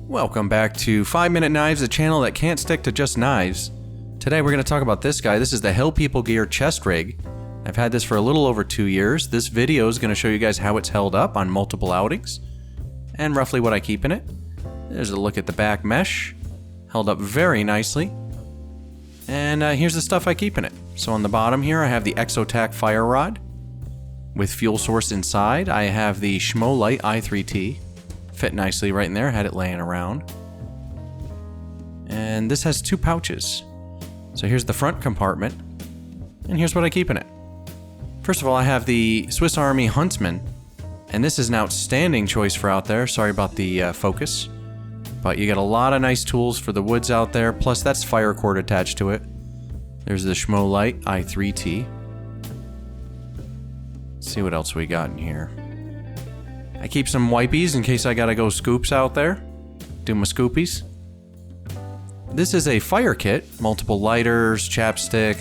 Welcome back to 5 Minute Knives, a channel that can't stick to just knives. Today we're going to talk about this guy. This is the Hill People Gear chest rig. I've had this for a little over 2 years. This video is going to show you guys how it's held up on multiple outings and roughly what I keep in it. There's a look at the back mesh. Held up very nicely. And here's the stuff I keep in it. So on the bottom here I have the Exotac fire rod with fuel source inside. I have the Schmo-Lite i3T. Fit nicely right in there, had it laying around. And this has 2 pouches. So here's the front compartment, and here's what I keep in it. First of all, I have the Swiss Army Huntsman, and this is an outstanding choice for out there. Sorry about the focus, but you got a lot of nice tools for the woods out there, plus that's fire cord attached to it. There's the Schmo-Lite i3T. Let's see what else we got in here. I keep some wipies in case I gotta go scoops out there. Do my scoopies. This is a fire kit. Multiple lighters, chapstick,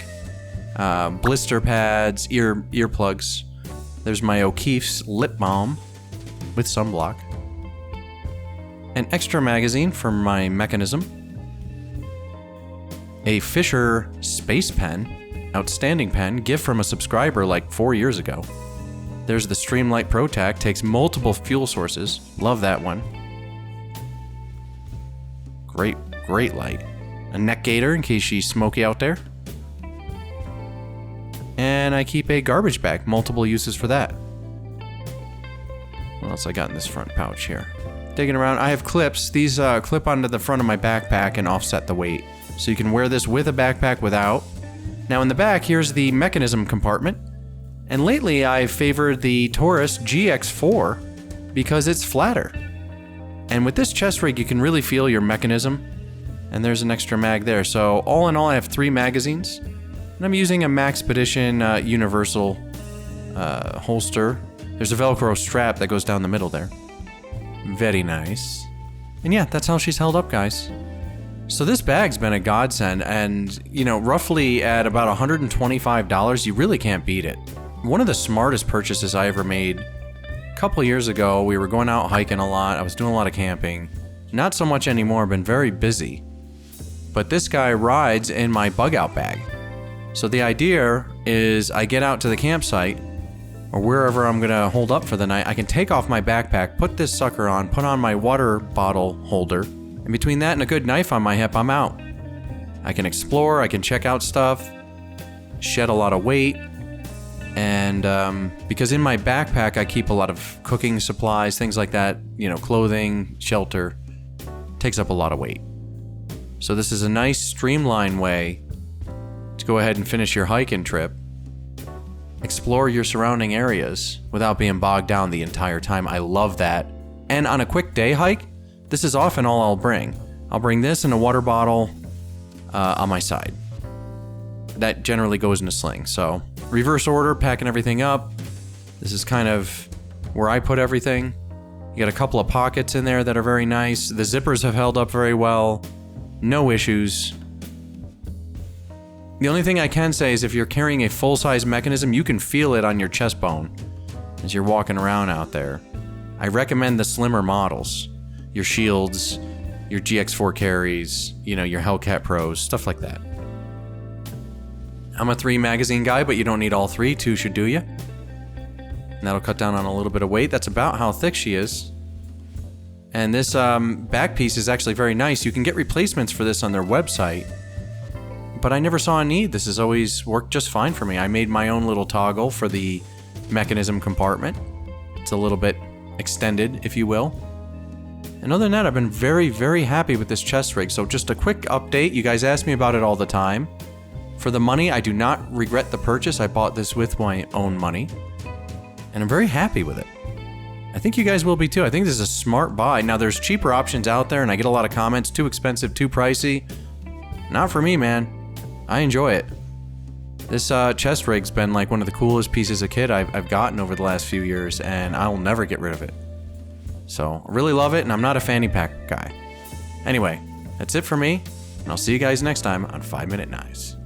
blister pads, earplugs. There's my O'Keeffe's lip balm with sunblock. An extra magazine for my mechanism. A Fisher space pen. Outstanding pen. Gift from a subscriber like 4 years ago. There's the Streamlight ProTac, takes multiple fuel sources. Love that one. Great light. A neck gaiter in case she's smoky out there. And I keep a garbage bag, multiple uses for that. What else I got in this front pouch here? Digging around, I have clips. These clip onto the front of my backpack and offset the weight. So you can wear this with a backpack, without. Now in the back, here's the mechanism compartment. And lately I've favored the Taurus GX4 because it's flatter. And with this chest rig you can really feel your mechanism. And there's an extra mag there. So all in all I have 3 magazines. And I'm using a Maxpedition universal holster. There's a Velcro strap that goes down the middle there. Very nice. And yeah, that's how she's held up, guys. So this bag's been a godsend, and you know, roughly at about $125, you really can't beat it. One of the smartest purchases I ever made. A couple years ago, we were going out hiking a lot. I was doing a lot of camping. Not so much anymore, been very busy. But this guy rides in my bug out bag. So the idea is I get out to the campsite, or wherever I'm gonna hold up for the night, I can take off my backpack, put this sucker on, put on my water bottle holder, and between that and a good knife on my hip, I'm out. I can explore, I can check out stuff, shed a lot of weight. And because in my backpack I keep a lot of cooking supplies, things like that, you know, clothing, shelter, takes up a lot of weight. So this is a nice streamlined way to go ahead and finish your hiking trip. Explore your surrounding areas without being bogged down the entire time. I love that. And on a quick day hike, this is often all I'll bring. I'll bring this and a water bottle on my side. That generally goes in a sling. So reverse order, packing everything up. This is kind of where I put everything. You got a couple of pockets in there that are very nice. The zippers have held up very well. No issues. The only thing I can say is if you're carrying a full-size mechanism, you can feel it on your chest bone as you're walking around out there. I recommend the slimmer models. Your Shields, your GX4 carries, you know, your Hellcat Pros, stuff like that. I'm a 3 magazine guy, but you don't need all 3. 2 should do you. And that'll cut down on a little bit of weight. That's about how thick she is. And this back piece is actually very nice. You can get replacements for this on their website. But I never saw a need. This has always worked just fine for me. I made my own little toggle for the mechanism compartment. It's a little bit extended, if you will. And other than that, I've been very, very happy with this chest rig. So just a quick update. You guys ask me about it all the time. For the money, I do not regret the purchase. I bought this with my own money. And I'm very happy with it. I think you guys will be too. I think this is a smart buy. Now there's cheaper options out there and I get a lot of comments. Too expensive, too pricey. Not for me, man. I enjoy it. This chest rig's been like one of the coolest pieces of kit I've gotten over the last few years, and I'll never get rid of it. So, I really love it, and I'm not a fanny pack guy. Anyway, that's it for me, and I'll see you guys next time on 5 Minute Knives.